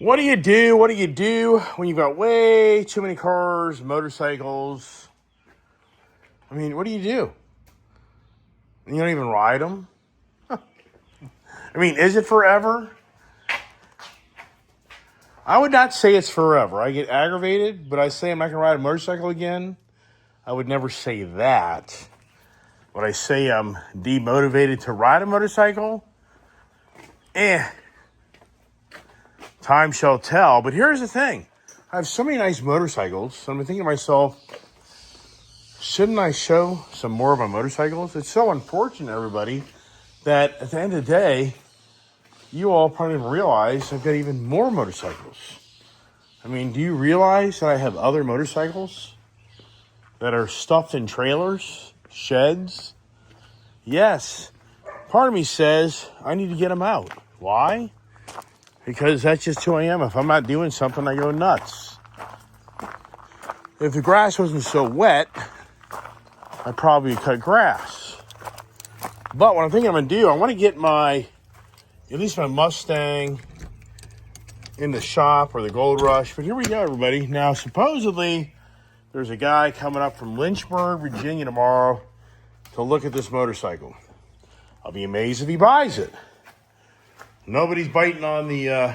What do you do? What do you do when you've got way too many cars, motorcycles? I mean, what do you do? You don't even ride them? I mean, is it forever? I would not say it's forever. I get aggravated, but I say I'm not going to ride a motorcycle again. I would never say that. Would I say I'm demotivated to ride a motorcycle? Time shall tell. But here's the thing. I have so many nice motorcycles, so I'm thinking to myself, shouldn't I show some more of my motorcycles? It's so unfortunate, everybody, that at the end of the day, you all probably didn't realize I've got even more motorcycles. I mean, do you realize that I have other motorcycles that are stuffed in trailers, sheds? Yes. Part of me says I need to get them out. Why? Because that's just who I am. If I'm not doing something, I go nuts. If the grass wasn't so wet, I'd probably cut grass. But what I'm thinking I'm going to do, I want to get at least my Mustang in the shop or the Gold Rush. But here we go, everybody. Now, supposedly, there's a guy coming up from Lynchburg, Virginia tomorrow to look at this motorcycle. I'll be amazed if he buys it. Nobody's biting on the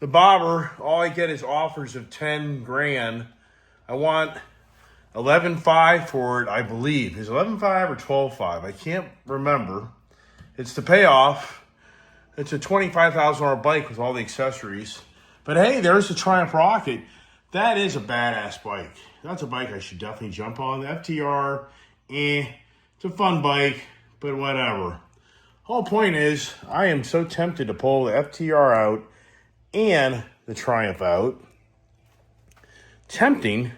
bobber. All I get is offers of 10 grand. I want 11.5 for it, I believe. Is 11.5 or 12.5? I can't remember. It's the payoff. It's a $25,000 bike with all the accessories. But hey, there's the Triumph Rocket. That is a badass bike. That's a bike I should definitely jump on. The FTR, it's a fun bike, but whatever. Whole point is, I am so tempted to pull the FTR out and the Triumph out. Tempting.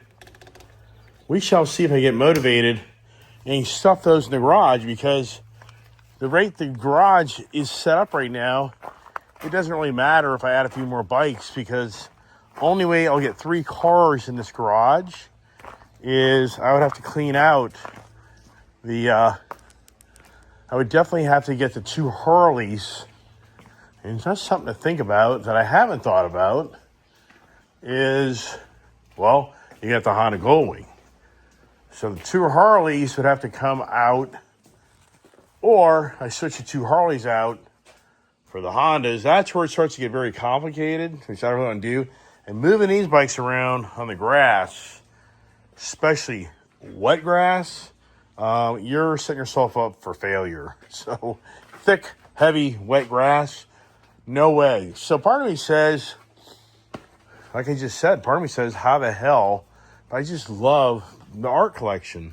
We shall see if I get motivated and stuff those in the garage, because the rate the garage is set up right now, it doesn't really matter if I add a few more bikes, because only way I'll get 3 cars in this garage is I would have to clean out I would definitely have to get the 2 Harleys. And that's something to think about that I haven't thought about is, well, you got the Honda Goldwing. So the 2 Harleys would have to come out, or I switch the 2 Harleys out for the Hondas. That's where it starts to get very complicated, which I don't want to do. And moving these bikes around on the grass, especially wet grass, you're setting yourself up for failure. So thick, heavy, wet grass, no way. So part of me says, like I just said, part of me says, how the hell? I just love the art collection.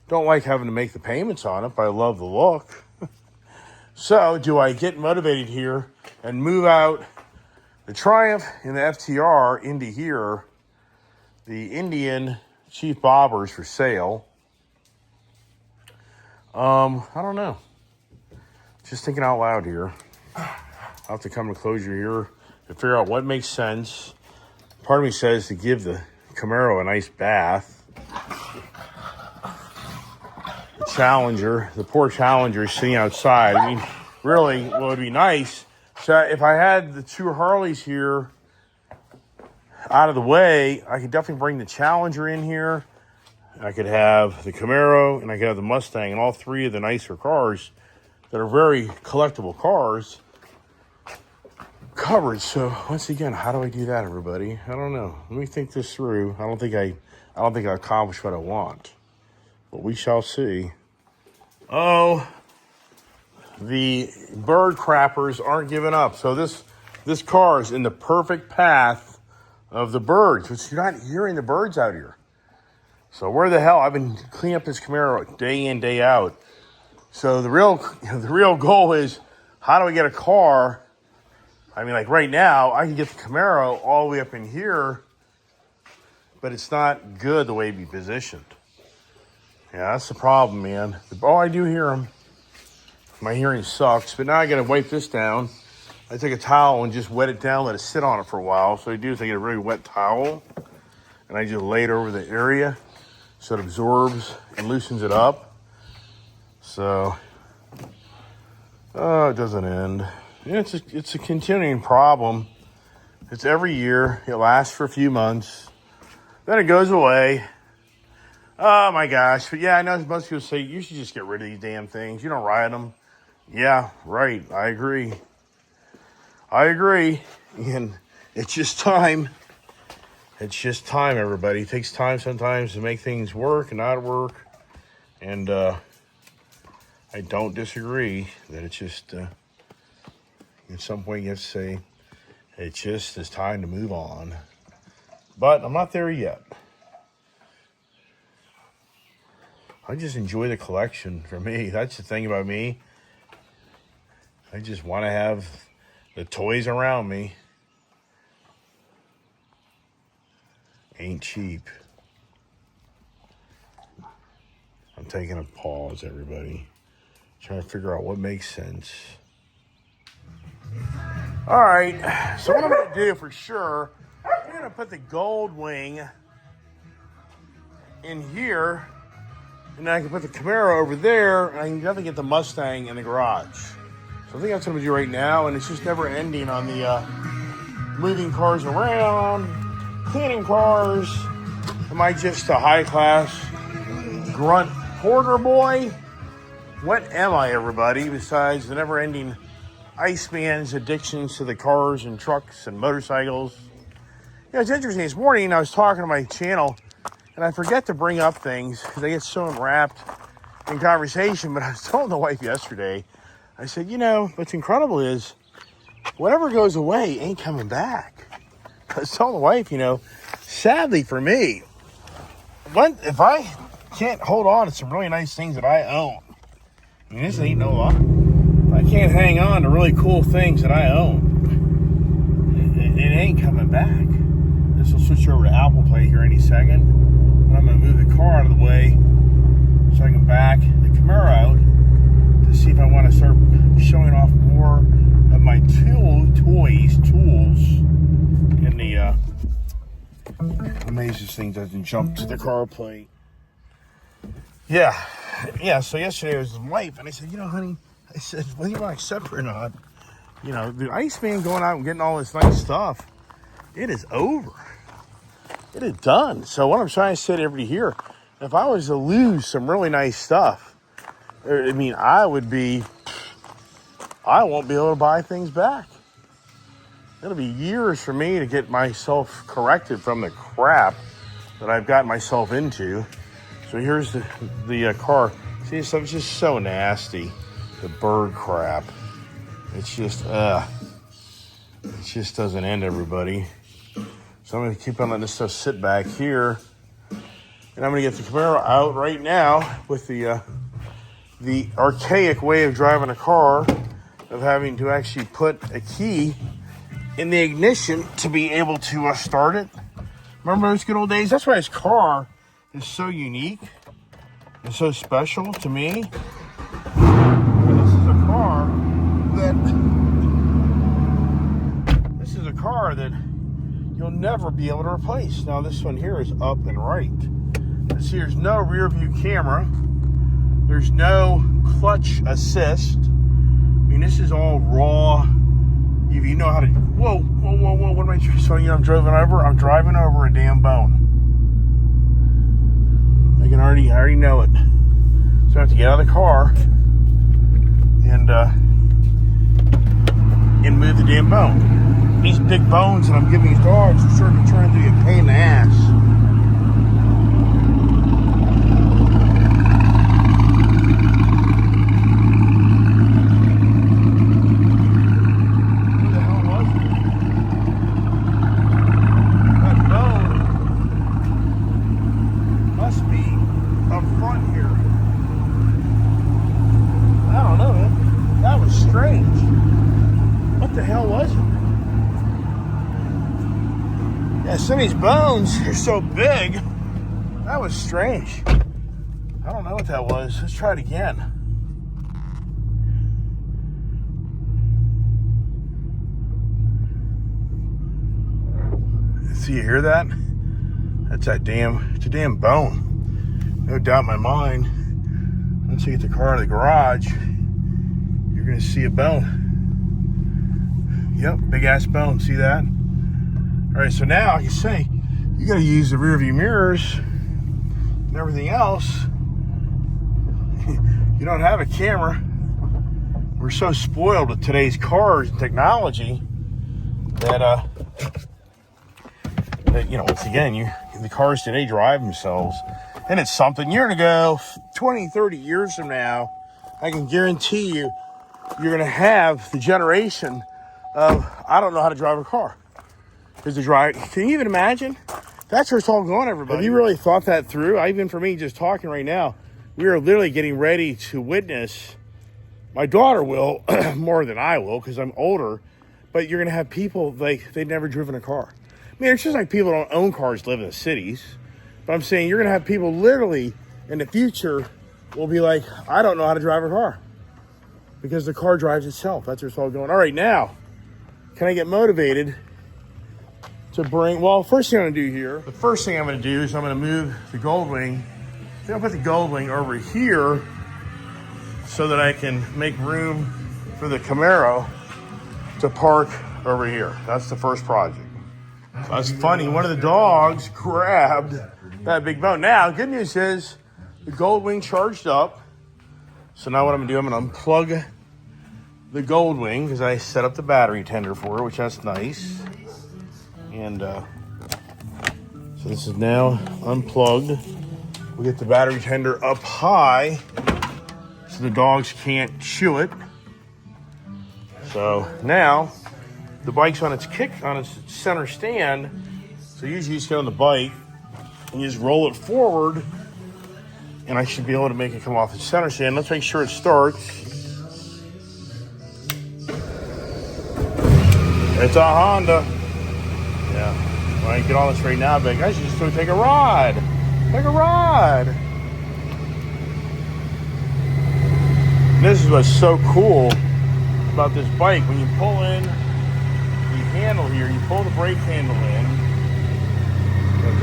Don't like having to make the payments on it, but I love the look. So do I get motivated here and move out the Triumph and the FTR into here? The Indian Chief Bobbers for sale. I don't know. Just thinking out loud here. I'll have to come to closure here to figure out what makes sense. Part of me says to give the Camaro a nice bath. The Challenger, the poor Challenger is sitting outside. I mean, really, what would be nice, so if I had the 2 Harleys here out of the way, I could definitely bring the Challenger in here. I could have the Camaro, and I could have the Mustang, and all 3 of the nicer cars that are very collectible cars covered. So once again, how do I do that, everybody? I don't know. Let me think this through. I don't think I accomplished what I want, but we shall see. Oh, the bird crappers aren't giving up. So this car is in the perfect path of the birds, which you're not hearing the birds out here. So where the hell? I've been cleaning up this Camaro day in, day out. So the real goal is, how do I get a car? I mean, like right now, I can get the Camaro all the way up in here, but it's not good the way it be positioned. Yeah, that's the problem, man. Oh, I do hear them. My hearing sucks, but now I got to wipe this down. I take a towel and just wet it down, let it sit on it for a while. So what I do is I get a really wet towel, and I just lay it over the area so it absorbs and loosens it up. So, it doesn't end. Yeah, it's a continuing problem It's every year. It lasts for a few months. Then it goes away. Oh my gosh. But yeah, I know most people say you should just get rid of these damn things. You don't ride them. Yeah, right. I agree. And it's just time. It's just time, everybody. It takes time sometimes to make things work and not work. And I don't disagree that it's just, at some point you have to say, it just is time to move on. But I'm not there yet. I just enjoy the collection. For me, that's the thing about me. I just want to have the toys around me. Ain't cheap. I'm taking a pause, everybody. Trying to figure out what makes sense. All right, so what I'm going to do for sure, I'm going to put the Gold Wing in here. And then I can put the Camaro over there, and I can definitely get the Mustang in the garage. So I think that's what I'm going to do right now, and it's just never ending on the moving cars around, cleaning cars. Am I just a high-class grunt porter boy? What am I, everybody, besides the never-ending Iceman's addictions to the cars and trucks and motorcycles? You know, it's interesting. This morning, I was talking to my channel, and I forget to bring up things because I get so enwrapped in conversation. But I was telling the wife yesterday, I said, you know, what's incredible is whatever goes away ain't coming back. I was telling the wife, you know, sadly for me, if I can't hold on to some really nice things that I own, I mean, this ain't no luck. If I can't hang on to really cool things that I own, it ain't coming back. This will switch over to Apple Play here any second. I'm going to move the car out of the way so I can back the Camaro out to see if I want to start showing off more of my tools in the amazing this thing doesn't jump to the car plate. Yeah, so yesterday I was with my wife and I said, you know, honey, I said, whether you want to accept it or not, you know, the Iceman going out and getting all this nice stuff, it is over. It is done. So what I'm trying to say to everybody here, if I was to lose some really nice stuff, I mean, I won't be able to buy things back. It'll be years for me to get myself corrected from the crap that I've gotten myself into. So here's the car. See, it's just so nasty. The bird crap. It's just, it just doesn't end, everybody. So I'm going to keep on letting this stuff sit back here. And I'm going to get the Camaro out right now with the archaic way of driving a car of having to actually put a key in the ignition to be able to start it. Remember those good old days? That's why this car is so unique and so special to me. This is a car that you'll never be able to replace. Now this one here is up and right. See, there's no rear view camera. There's no clutch assist. I mean, this is all raw. If you know how to, whoa, what am I showing you? I'm driving over a damn bone. I already know it. So I have to get out of the car and move the damn bone. These big bones that I'm giving these dogs are certainly trying to be a pain in the ass. Where the hell was it? That bone must be up front here. I don't know, man. That was strange. What the hell was it? Yeah, some of these bones are so big. That was strange. I don't know what that was. Let's try it again. See, you hear that? It's a damn bone. No doubt in my mind. Once you get the car out of the garage, you're gonna see a bone. Yep, big ass bone. See that? All right, so now you say you got to use the rear view mirrors and everything else. You don't have a camera. We're so spoiled with today's cars and technology that once again, the cars today drive themselves, and it's something. You're gonna go 20, 30 years from now, I can guarantee you, you're gonna have the generation of, I don't know how to drive a car. Can you even imagine? That's where it's all going, everybody. Have you really thought that through? Even for me, just talking right now, we are literally getting ready to witness. My daughter will more than I will because I'm older, but you're going to have people they've never driven a car. I mean, it's just like people don't own cars, live in the cities. But I'm saying you're going to have people literally in the future will be like, I don't know how to drive a car because the car drives itself. That's where it's all going. All right, now, can I get motivated to bring, well, first thing I'm going to do here, the first thing I'm going to do is I'm going to move the Goldwing. I'm going to put the Goldwing over here so that I can make room for the Camaro to park over here. That's the first project. So that's funny. One of the dogs grabbed that big bone. Now, good news is the Goldwing charged up. So now what I'm going to do, I'm going to unplug the Goldwing because I set up the battery tender for it, which that's nice. And so this is now unplugged. We'll get the battery tender up high so the dogs can't chew it. So now the bike's on its center stand. So usually you just get on the bike and you just roll it forward, and I should be able to make it come off its center stand. Let's make sure it starts. It's a Honda. Yeah. Well, I can get on this right now, but I should just go take a ride. Take a ride. This is what's so cool about this bike. When you pull in the handle here, you pull the brake handle in.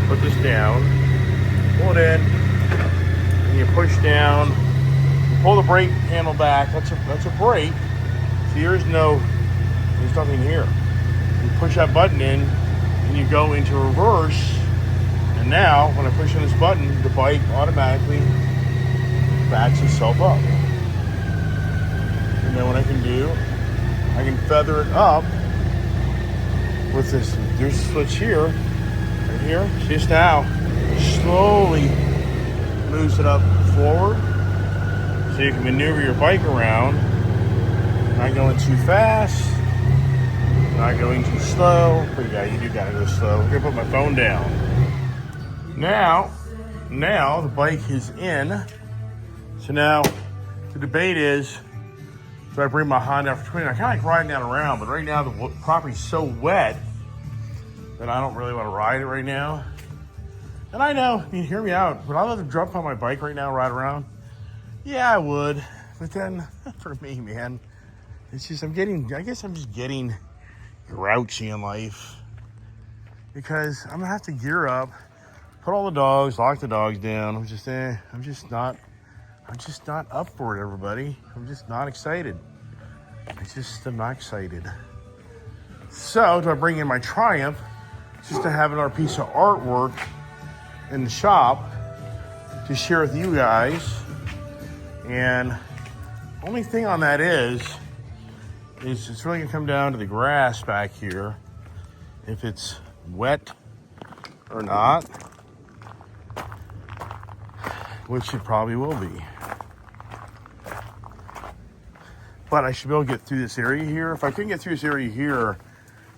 Put this down. Pull it in. And you push down. You pull the brake handle back. That's a brake. See, there's nothing here. You push that button in, and you go into reverse. And now, when I push on this button, the bike automatically backs itself up. And then what I can do, I can feather it up with this. There's a switch here, right here. Just now, slowly moves it up forward, so you can maneuver your bike around. Not going too fast, not going too slow. But yeah, you do gotta go slow. I'm gonna put my phone down. Now the bike is in. So now the debate is, do I bring my Honda F20? I kind of like riding down around, but right now the property's so wet that I don't really want to ride it right now. And I know, hear me out. Would I let them jump on my bike right now and ride around? Yeah, I would. But then, for me, man, it's just, I'm just getting grouchy in life. Because I'm going to have to gear up, put all the dogs, lock the dogs down. I'm just not up for it, everybody. I'm just not excited. I'm not excited. So, do I bring in my Triumph just to have another piece of artwork in the shop to share with you guys? And only thing on that is it's really gonna come down to the grass back here, if it's wet or not, which it probably will be. But I should be able to get through this area here. If I couldn't get through this area here,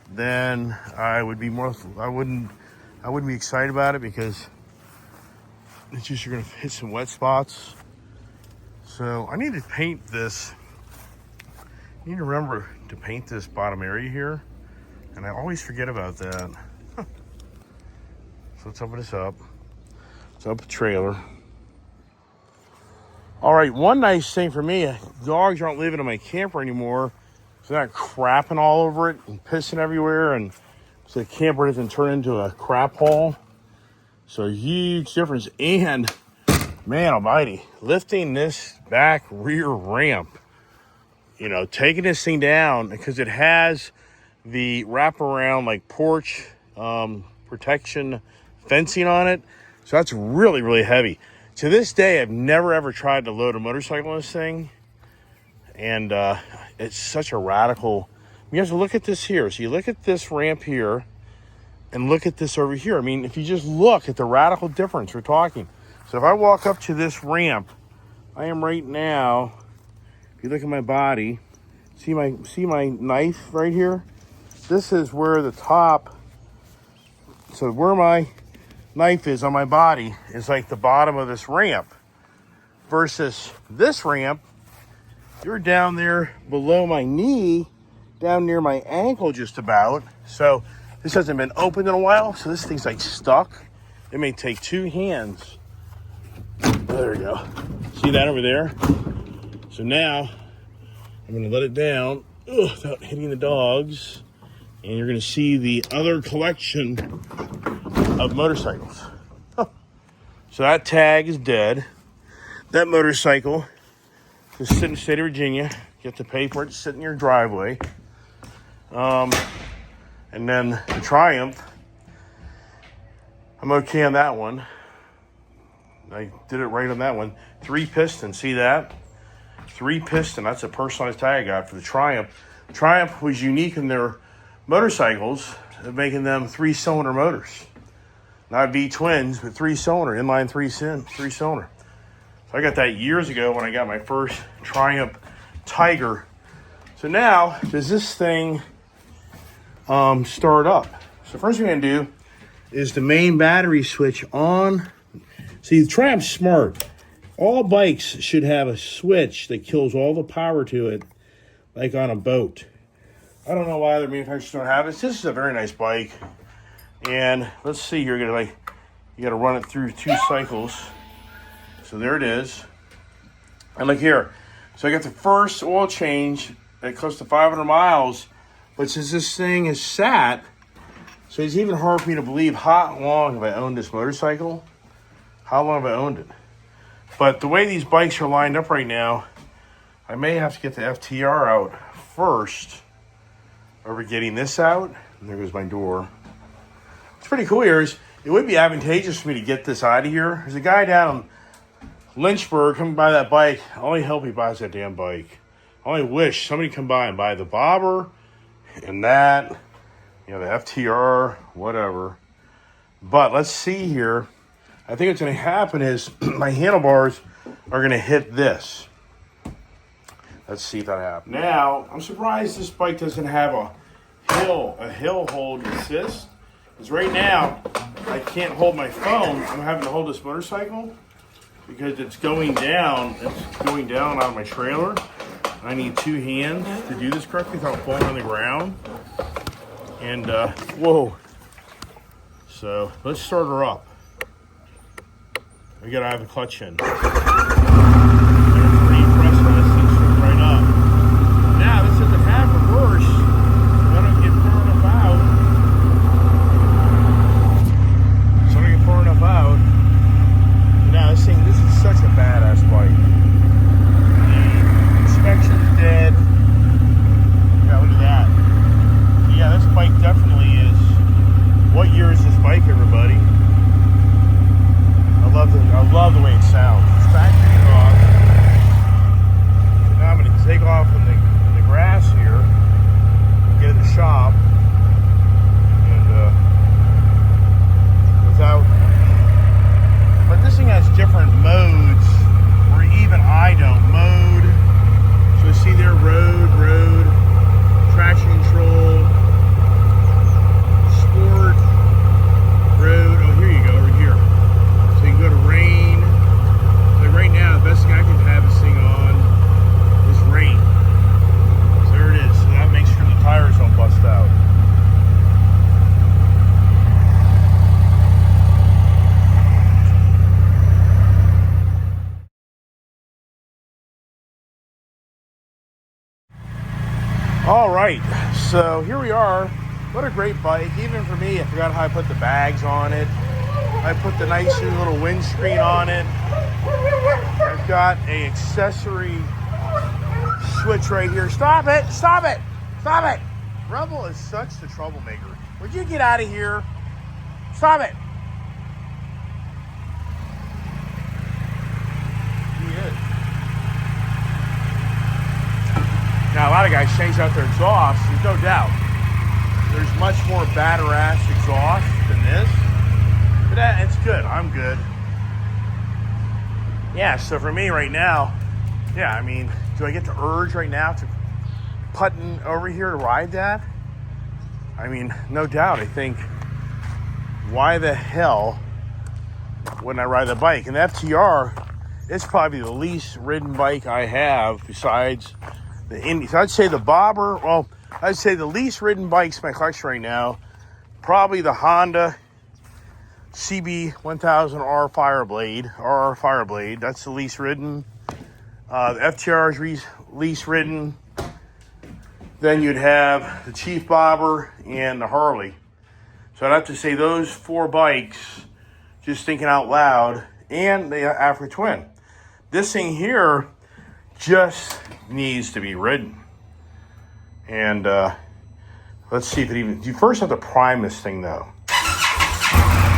then I wouldn't be excited about it, because it's just, you're gonna hit some wet spots. So I need to paint this. I need to remember to paint this bottom area here, and I always forget about that. So let's open this up. Let's open the trailer. All right, one nice thing for me, dogs aren't living in my camper anymore, so they're not crapping all over it and pissing everywhere, and so the camper doesn't turn into a crap hole. So huge difference. And man almighty, lifting this back rear ramp, taking this thing down, because it has the wraparound like porch protection fencing on it. So that's really, really heavy. To this day, I've never ever tried to load a motorcycle on this thing. And it's such a radical. You have to look at this here. So you look at this ramp here and look at this over here. I mean, if you just look at the radical difference we're talking. So if I walk up to this ramp, I am right now, if you look at my body, see my knife right here? This is where the top, so where my knife is on my body is like the bottom of this ramp. Versus this ramp, you're down there below my knee, down near my ankle just about. So this hasn't been opened in a while, so this thing's like stuck. It may take two hands. There we go. See that over there? So now I'm gonna let it down without hitting the dogs. And you're gonna see the other collection of motorcycles. Oh. So that tag is dead. That motorcycle is sitting in the state of Virginia. You have to pay for it to sit in your driveway. And then the Triumph, I'm okay on that one. I did it right on that one. 3 piston, see that? 3 piston, that's a personalized tag I got for the Triumph. Triumph was unique in their motorcycles of making them 3-cylinder motors. Not V-twins, but 3-cylinder, inline 3-cylinder. So I got that years ago when I got my first Triumph Tiger. So now, does this thing start up? So first thing I'm gonna do is the main battery switch on. See, the Triumph's smart. All bikes should have a switch that kills all the power to it, like on a boat. I don't know why other manufacturers don't have it. This is a very nice bike. And let's see here, you gotta run it through 2 cycles. So there it is. And look here. So I got the first oil change at close to 500 miles. But since this thing is sat, so it's even hard for me to believe how long have I owned this motorcycle. How long have I owned it? But the way these bikes are lined up right now, I may have to get the FTR out first over getting this out. And there goes my door. What's pretty cool here is it would be advantageous for me to get this out of here. There's a guy down in Lynchburg coming by that bike. I only hope he buys that damn bike. I only wish somebody come by and buy the bobber and that, the FTR, whatever. But let's see here. I think what's going to happen is my handlebars are going to hit this. Let's see if that happens. Now, I'm surprised this bike doesn't have a hill hold assist. Because right now, I can't hold my phone. I'm having to hold this motorcycle because it's going down. It's going down out of my trailer. I need 2 hands to do this correctly without falling on the ground. And, whoa. So, let's start her up. We gotta have the clutch in. There's 3 press on this thing, starts right up. Now, this doesn't have reverse. I don't get far enough out. So I don't get far enough out. Now, this is such a badass bike. The inspection's dead. Yeah, look at that. Yeah, this bike definitely is. What year is this bike, everybody? I love the way it sounds. It's factory off. So now I'm going to take off in the grass here and get in the shop. And but this thing has different modes where even I don't. Mode. So see there, road, traction control, sport, road. Oh, here you go, over here. So you can go to rain. So right now, the best thing I can have this thing on is rain. So there it is. So that makes sure the tires don't bust out. All right, so here we are. What a great bike. Even for me, I forgot how I put the bags on it. I put the nice new little windscreen on it. I've got an accessory switch right here. Stop it! Stop it! Stop it! Rebel is such the troublemaker. Would you get out of here? Stop it. He is. Now, a lot of guys change out their exhaust. There's no doubt. There's much more batter-ass exhaust than this. But it's good. I'm good. Yeah, so for me right now, yeah, I mean, do I get the urge right now to putting over here to ride that? I mean, no doubt. I think, why the hell wouldn't I ride the bike? And the FTR is probably the least ridden bike I have besides the Indy. So I'd say the Bobber, well, I'd say the least ridden bikes in my collection right now, probably the Honda CB1000R Fireblade. That's the least ridden. The FTR is least ridden. Then you'd have the Chief Bobber and the Harley. So I'd have to say those 4 bikes, just thinking out loud, and the Africa Twin. This thing here just needs to be ridden. And let's see if it even... You first have to prime this thing, though.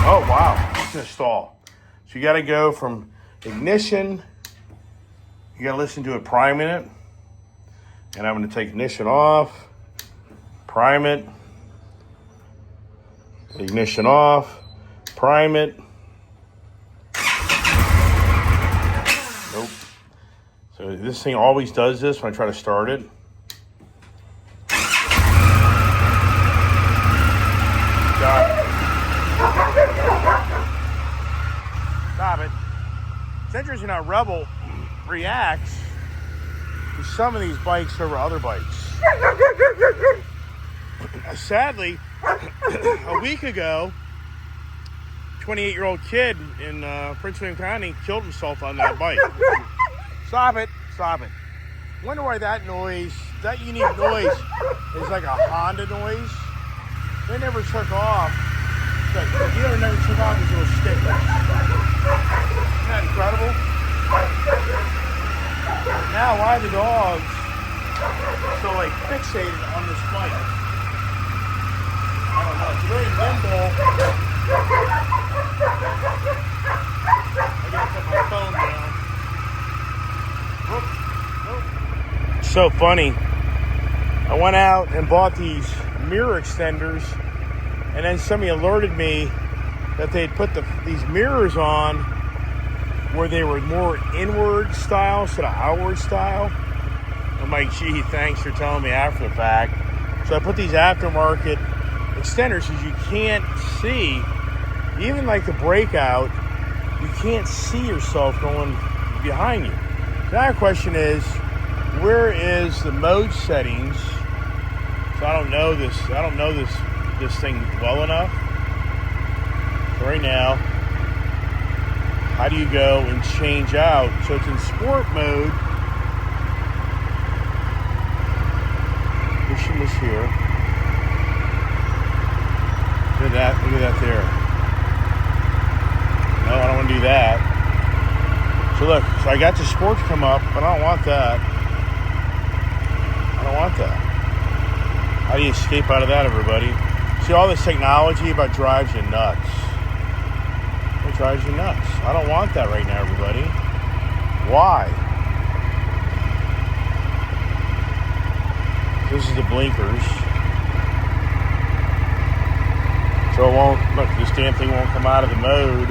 Oh, wow. It's going to stall. So you got to go from ignition. You got to listen to it priming it. And I'm going to take ignition off, prime it, ignition off, prime it. Nope. So this thing always does this when I try to start it. Stop it. It's interesting how Rebel reacts to some of these bikes over other bikes. Sadly, a week ago, 28-year-old kid in Prince William County killed himself on that bike. Stop it. Stop it. Wonder why that noise, that unique noise, is like a Honda noise. They never took off. The dealer never took off his little stick. Isn't that incredible? Now, why are the dogs so like fixated on this bike? I don't know. It's very nimble. I gotta put my phone down. Whoop. So funny. I went out and bought these mirror extenders, and then somebody alerted me that they'd put these mirrors on where they were more inward style instead of outward style. I'm like, gee, thanks for telling me after the fact. So I put these aftermarket extenders because you can't see, even like the breakout, you can't see yourself going behind you. So now the question is, where is the mode settings? So I don't know this thing well enough. So right now, how do you go and change out? So it's in sport mode. Pushing this here. Look at that. Look at that there. No, I don't want to do that. So look. So I got the sports come up, but I don't want that. I don't want that. How do you escape out of that, everybody? See, all this technology about drives you nuts. It drives you nuts. I don't want that right now, everybody. Why? This is the blinkers. So it won't, look, this damn thing won't come out of the mode.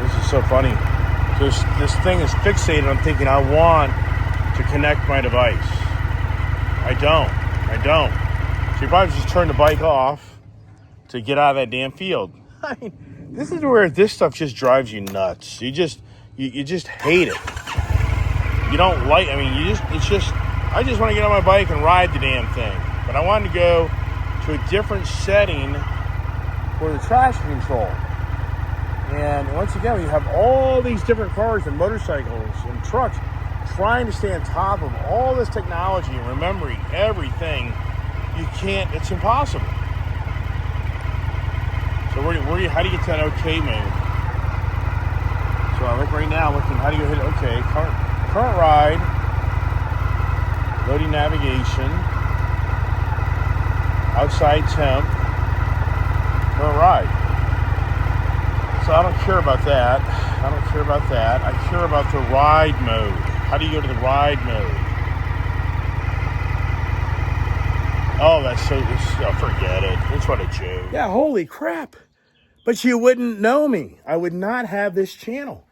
This is so funny. So this thing is fixated on thinking I want to connect my device. I don't. So you probably just turn the bike off to get out of that damn field. I mean, this is where this stuff just drives you nuts. You just hate it. You don't like, I mean, I just want to get on my bike and ride the damn thing. But I wanted to go to a different setting for the traction control. And once again, you have all these different cars and motorcycles and trucks trying to stay on top of all this technology and remembering everything. You can't, it's impossible. So how do you get to that OK mode? So I look right now, how do you hit OK? Current ride, loading navigation. outside temp for a ride. So I don't care about that. I don't care about that. I care about the ride mode. How do you go to the ride mode? Oh, forget it. It's what a joke. Yeah, holy crap. But you wouldn't know me. I would not have this channel.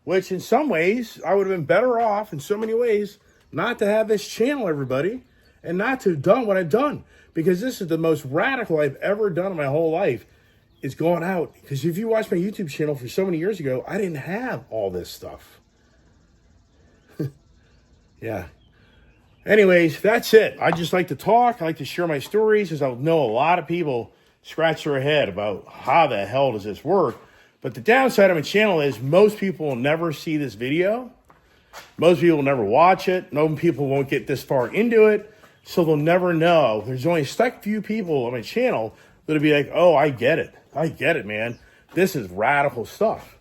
Which in some ways, I would have been better off in so many ways not to have this channel, everybody. And not to have done what I've done. Because this is the most radical I've ever done in my whole life. Is going out. Because if you watch my YouTube channel for so many years ago, I didn't have all this stuff. Yeah. Anyways, that's it. I just like to talk. I like to share my stories because I know a lot of people scratch their head about how the hell does this work. But the downside of my channel is most people will never see this video. Most people will never watch it. No people won't get this far into it. So they'll never know. There's only a select few people on my channel that'll be like, oh, I get it. I get it, man. This is radical stuff.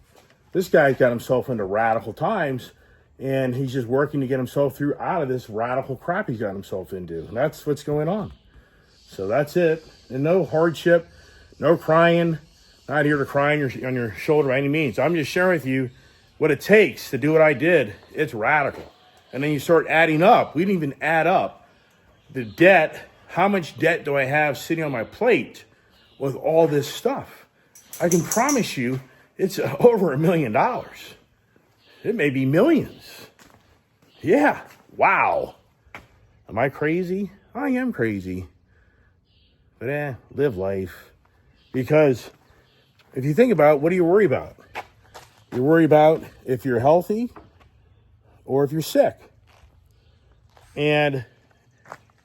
This guy's got himself into radical times, and he's just working to get himself through out of this radical crap he's got himself into. And that's what's going on. So that's it. And no hardship, no crying. Not here to cry on your shoulder by any means. I'm just sharing with you what it takes to do what I did. It's radical. And then you start adding up. We didn't even add up the debt. How much debt do I have sitting on my plate with all this stuff? I can promise you it's over $1 million. It may be millions. Yeah. Wow. Am I crazy? I am crazy. But live life. Because if you think about it, what do you worry about? You worry about if you're healthy or if you're sick. And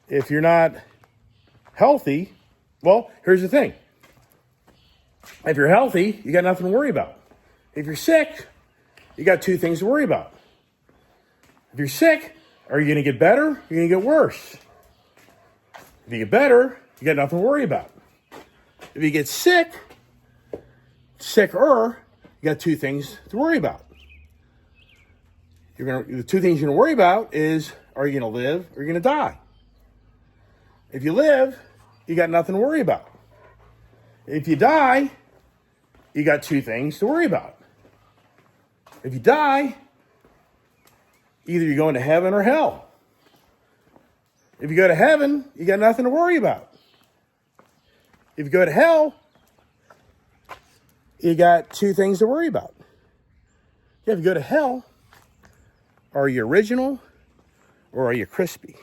if you're not healthy, well, here's the thing. If you're healthy, you got nothing to worry about. If you're sick, you got two things to worry about. If you're sick, are you going to get better? Or you're going to get worse? If you get better, you got nothing to worry about. If you get sicker, you got two things to worry about. The two things you're going to worry about is, are you going to live or are you going to die? If you live, you got nothing to worry about. If you die, you got two things to worry about. If you die, either you're going to heaven or hell. If you go to heaven, you got nothing to worry about. If you go to hell, you got two things to worry about. Yeah, if you go to hell, are you original or are you crispy?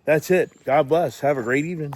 That's it. God bless. Have a great evening.